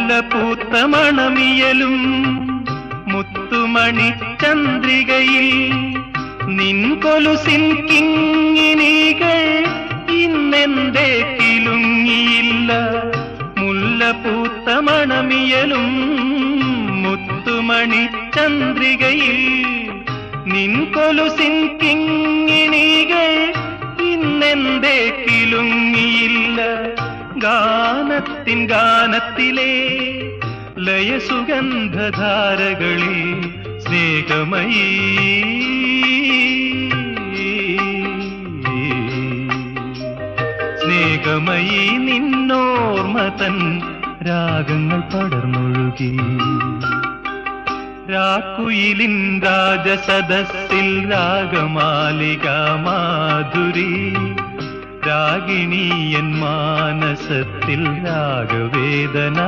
മുല്ലപ്പൂത്ത മണമിയലും മുത്തുമണി ചന്ദ്രികയിൽ നിൻ കൊലുസിൻ കിങ്ങിണികൾ ഇന്നെന്തേ കിലുങ്ങിയില്ല. മുല്ലപ്പൂത്ത മണമിയലും മുത്തുമണി ചന്ദ്രികയിൽ നിൻ കൊലുസിൻ കിങ്ങിണികൾ ഇന്നെന്തേ കിലുങ്ങിയില്ല. ഗാനത്തിൻ ഗാനത്തിലെ ലയസുഗന്ധധാരകളിൽ സ്നേഹമയീ സ്നേഹമയീ നിന്നോർമതൻ രാഗങ്ങൾ പടർന്നൊഴുകി. രാക്കുയിലിൻ രാജസദസ്സിൽ രാഗമാലിക മാധുരി, രാഗിണീയൻ മാനസത്തിൽ രാഗവേദന